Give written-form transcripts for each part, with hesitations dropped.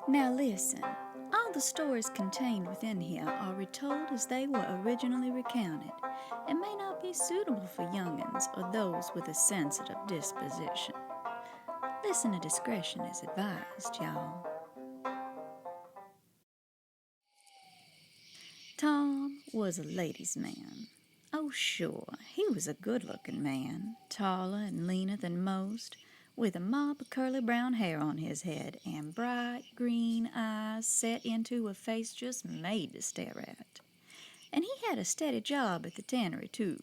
Now listen, all the stories contained within here are retold as they were originally recounted and may not be suitable for young'uns or those with a sensitive disposition. Listener discretion is advised, y'all. Tom was a ladies' man. Oh, sure, he was a good-looking man, taller and leaner than most, with a mop of curly brown hair on his head and bright green eyes set into a face just made to stare at. And he had a steady job at the tannery, too.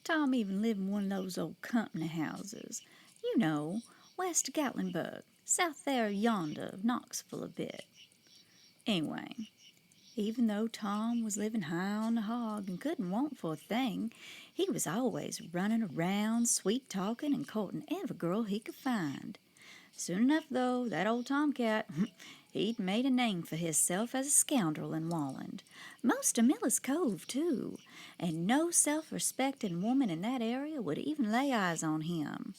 Tom even lived in one of those old company houses. You know, west of Gatlinburg, south there yonder of Knoxville a bit. Anyway, even though Tom was living high on the hog and couldn't want for a thing, he was always running around, sweet-talking and courting every girl he could find. Soon enough, though, that old tomcat, he'd made a name for hisself as a scoundrel in Walland. Most of Miller's Cove, too, and no self-respecting woman in that area would even lay eyes on him.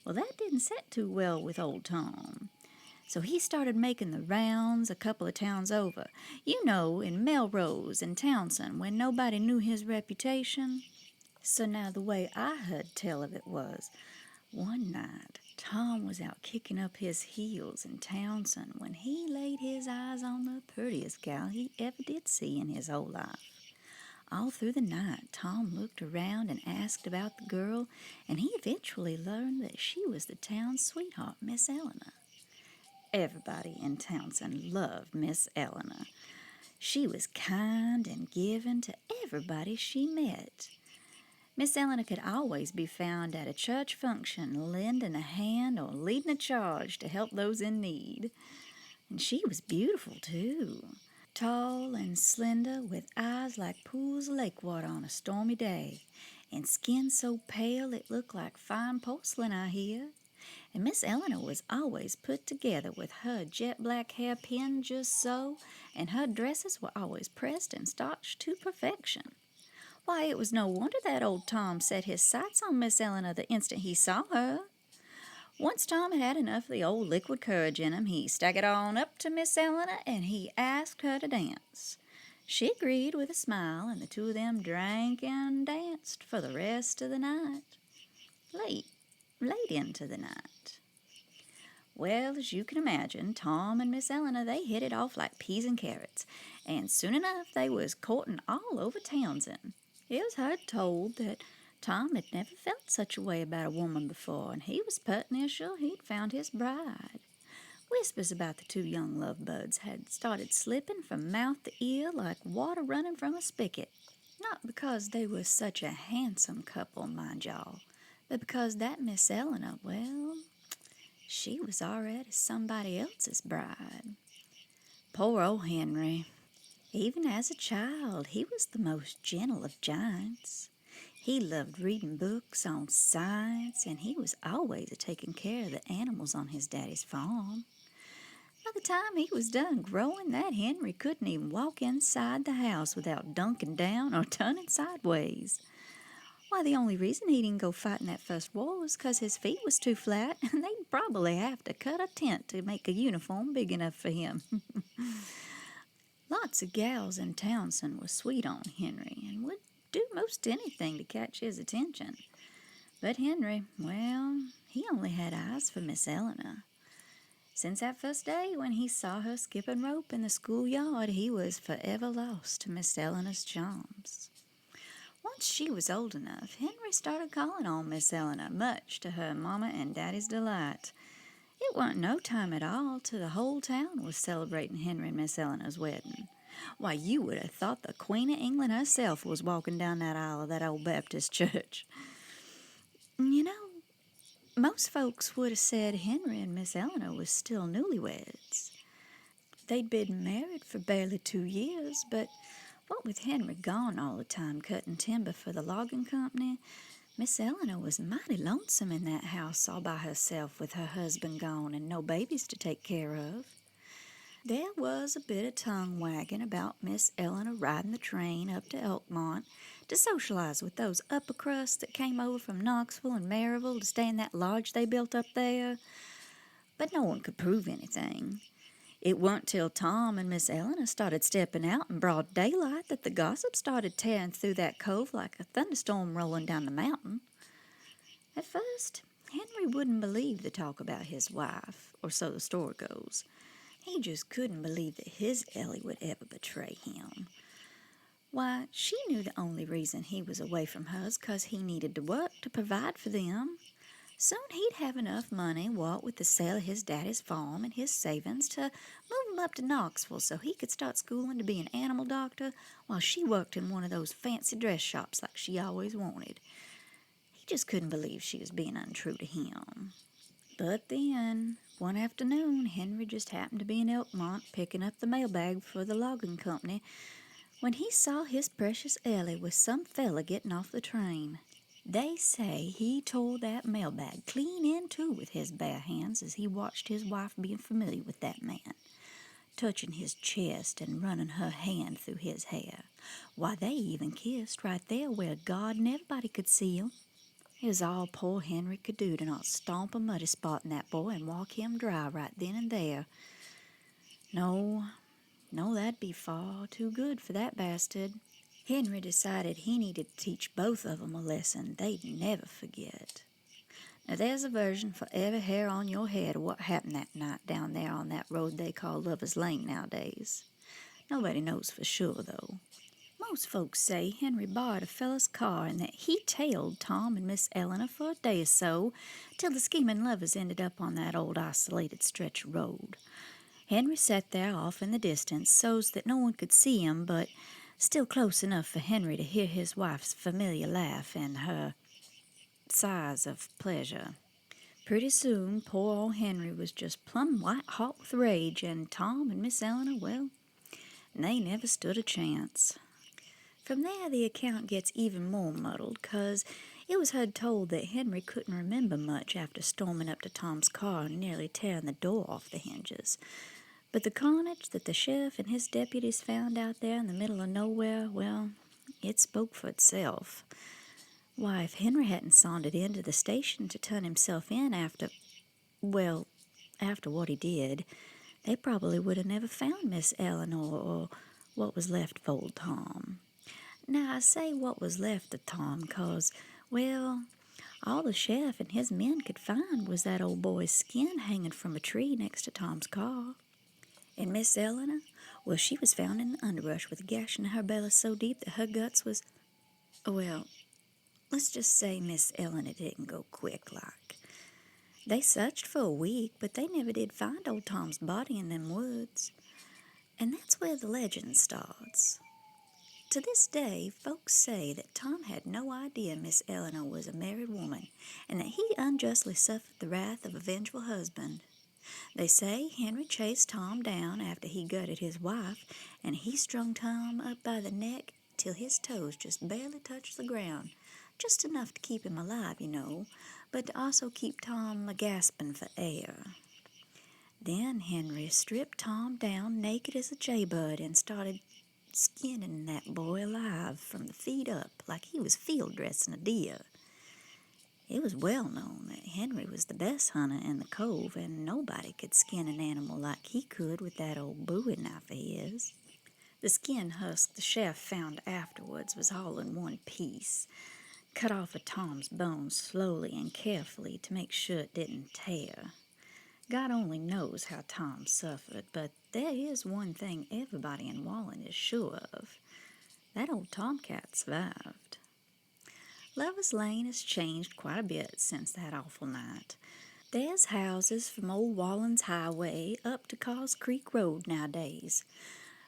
Well, that didn't set too well with old Tom. So he started making the rounds a couple of towns over. You know, in Melrose and Townsend, when nobody knew his reputation. So now the way I heard tell of it was, one night Tom was out kicking up his heels in Townsend when he laid his eyes on the prettiest gal he ever did see in his whole life. All through the night, Tom looked around and asked about the girl, and he eventually learned that she was the town's sweetheart, Miss Eleanor. Everybody in Townsend loved Miss Eleanor. She was kind and giving to everybody she met. Miss Eleanor could always be found at a church function, lending a hand or leading a charge to help those in need. And she was beautiful, too. Tall and slender, with eyes like pools of lake water on a stormy day, and skin so pale it looked like fine porcelain, I hear. And Miss Eleanor was always put together with her jet black hair pinned just so, and her dresses were always pressed and starched to perfection. Why, it was no wonder that old Tom set his sights on Miss Eleanor the instant he saw her. Once Tom had had enough of the old liquid courage in him, he staggered on up to Miss Eleanor and he asked her to dance. She agreed with a smile, and the two of them drank and danced for the rest of the night. Late into the night. Well, as you can imagine, Tom and Miss Eleanor, they hit it off like peas and carrots, and soon enough they was courting all over Townsend. It was heard told that Tom had never felt such a way about a woman before, and he was pert near sure he'd found his bride. Whispers about the two young lovebirds had started slipping from mouth to ear like water running from a spigot. Not because they were such a handsome couple, mind y'all, but because that Miss Eleanor, well, she was already somebody else's bride. Poor old Henry. Even as a child, he was the most gentle of giants. He loved reading books on science, and he was always taking care of the animals on his daddy's farm. By the time he was done growing, that Henry couldn't even walk inside the house without dunking down or turning sideways. Why, the only reason he didn't go fighting that first war was 'cause his feet was too flat, and they'd probably have to cut a tent to make a uniform big enough for him. Lots of gals in Townsend were sweet on Henry and would do most anything to catch his attention. But Henry, well, he only had eyes for Miss Eleanor. Since that first day when he saw her skipping rope in the schoolyard, he was forever lost to Miss Eleanor's charms. Once she was old enough, Henry started calling on Miss Eleanor, much to her mama and daddy's delight. It warn't no time at all till the whole town was celebrating Henry and Miss Eleanor's wedding. Why, you would have thought the Queen of England herself was walking down that aisle of that old Baptist church. You know, most folks would have said Henry and Miss Eleanor was still newlyweds. They'd been married for barely 2 years, but what with Henry gone all the time cutting timber for the logging company, Miss Eleanor was mighty lonesome in that house all by herself with her husband gone and no babies to take care of. There was a bit of tongue wagging about Miss Eleanor riding the train up to Elkmont to socialize with those upper crusts that came over from Knoxville and Maryville to stay in that lodge they built up there. But no one could prove anything. It wa'n't till Tom and Miss Eleanor started stepping out in broad daylight that the gossip started tearing through that cove like a thunderstorm rolling down the mountain. At first, Henry wouldn't believe the talk about his wife, or so the story goes. He just couldn't believe that his Ellie would ever betray him. Why, she knew the only reason he was away from her's 'cause he needed to work to provide for them. Soon he'd have enough money, what with the sale of his daddy's farm and his savings, to move him up to Knoxville so he could start schooling to be an animal doctor while she worked in one of those fancy dress shops like she always wanted. He just couldn't believe she was being untrue to him. But then, one afternoon, Henry just happened to be in Elkmont picking up the mailbag for the logging company when he saw his precious Ellie with some fella getting off the train. They say he tore that mailbag clean in two with his bare hands as he watched his wife being familiar with that man, touching his chest and running her hand through his hair. Why, they even kissed right there where God and everybody could see 'em. It was all poor Henry could do to not stomp a muddy spot in that boy and walk him dry right then and there. No, that'd be far too good for that bastard. Henry decided he needed to teach both of 'em a lesson they'd never forget. Now there's a version for every hair on your head of what happened that night down there on that road they call Lover's Lane nowadays. Nobody knows for sure, though. Most folks say Henry borrowed a fella's car and that he tailed Tom and Miss Eleanor for a day or so till the scheming lovers ended up on that old isolated stretch of road. Henry sat there off in the distance so's that no one could see him, but still close enough for Henry to hear his wife's familiar laugh and her sighs of pleasure. Pretty soon, poor old Henry was just plumb white-hot with rage, and Tom and Miss Eleanor, well, they never stood a chance. From there, the account gets even more muddled, 'cause it was heard told that Henry couldn't remember much after storming up to Tom's car and nearly tearing the door off the hinges. But the carnage that the sheriff and his deputies found out there in the middle of nowhere, well, it spoke for itself. Why, if Henry hadn't sauntered into the station to turn himself in after what he did, they probably would have never found Miss Eleanor or what was left of old Tom. Now, I say what was left of Tom 'cause, well, all the sheriff and his men could find was that old boy's skin hanging from a tree next to Tom's car. And Miss Eleanor, well, she was found in the underbrush with a gash in her belly so deep that her guts was, well, let's just say Miss Eleanor didn't go quick like. They searched for a week, but they never did find old Tom's body in them woods. And that's where the legend starts. To this day, folks say that Tom had no idea Miss Eleanor was a married woman, and that he unjustly suffered the wrath of a vengeful husband. They say Henry chased Tom down after he gutted his wife, and he strung Tom up by the neck till his toes just barely touched the ground, just enough to keep him alive, but to also keep Tom a-gasping for air. Then Henry stripped Tom down naked as a jaybird and started skinning that boy alive from the feet up like he was field dressing a deer. It was well known that Henry was the best hunter in the cove, and nobody could skin an animal like he could with that old bowie knife of his. The skin husk the chef found afterwards was all in one piece, cut off of Tom's bones slowly and carefully to make sure it didn't tear. God only knows how Tom suffered, but there is one thing everybody in Wallen is sure of. That old tomcat survived. Lover's Lane has changed quite a bit since that awful night. There's houses from old Wallen's highway up to Cause Creek Road nowadays,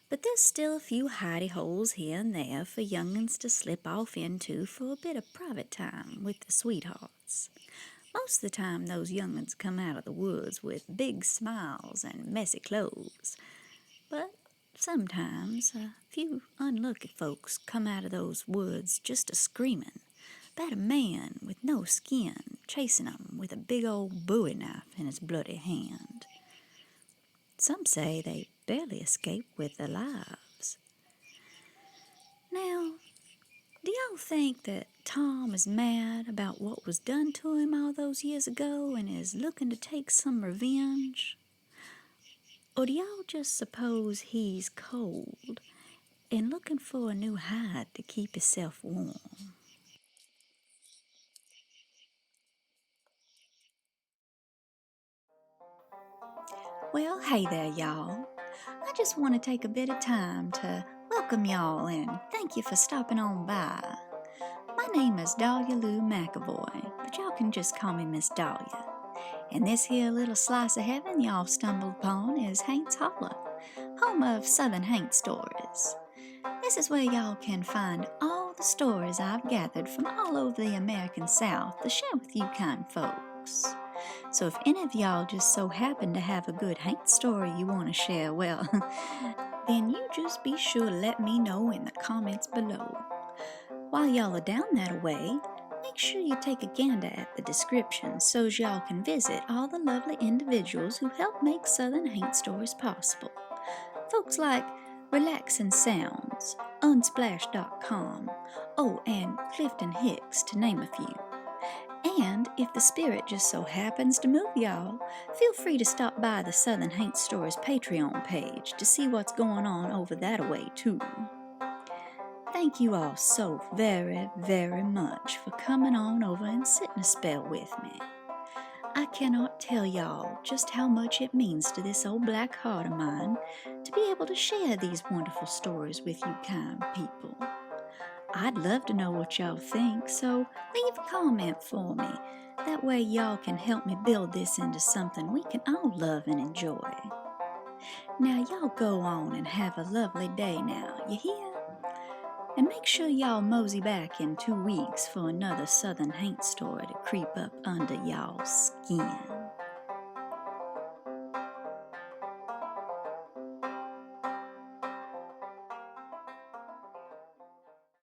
but there's still a few hidey holes here and there for young'uns to slip off into for a bit of private time with their sweethearts. Most of the time those young'uns come out of the woods with big smiles and messy clothes, but sometimes a few unlucky folks come out of those woods just a-screaming about a man with no skin chasing 'em with a big old bowie knife in his bloody hand. Some say they barely escape with their lives. Now, do y'all think that Tom is mad about what was done to him all those years ago and is looking to take some revenge? Or do y'all just suppose he's cold and looking for a new hide to keep himself warm? Well, hey there, y'all. I just want to take a bit of time to welcome y'all and thank you for stopping on by. My name is dloumcavoy, but y'all can just call me Miss Dahlia. And this here little slice of heaven y'all stumbled upon is Haint's Hollow, home of Southern Haint Stories. This is where y'all can find all the stories I've gathered from all over the American South to share with you kind folks. So if any of y'all just so happen to have a good Haint story you want to share, well, then you just be sure to let me know in the comments below. While y'all are down that way, make sure you take a gander at the description so y'all can visit all the lovely individuals who help make Southern Haint Stories possible. Folks like Relaxing Sounds, Unsplash.com, oh, and Clifton Hicks, to name a few. And if the spirit just so happens to move y'all, feel free to stop by the Southern Haint Stories Patreon page to see what's going on over that way too. Thank you all so very, very much for coming on over and sitting a spell with me. I cannot tell y'all just how much it means to this old black heart of mine to be able to share these wonderful stories with you kind people. I'd love to know what y'all think, so leave a comment for me. That way y'all can help me build this into something we can all love and enjoy. Now y'all go on and have a lovely day now, you hear? And make sure y'all mosey back in 2 weeks for another Southern Haint story to creep up under y'all's skin.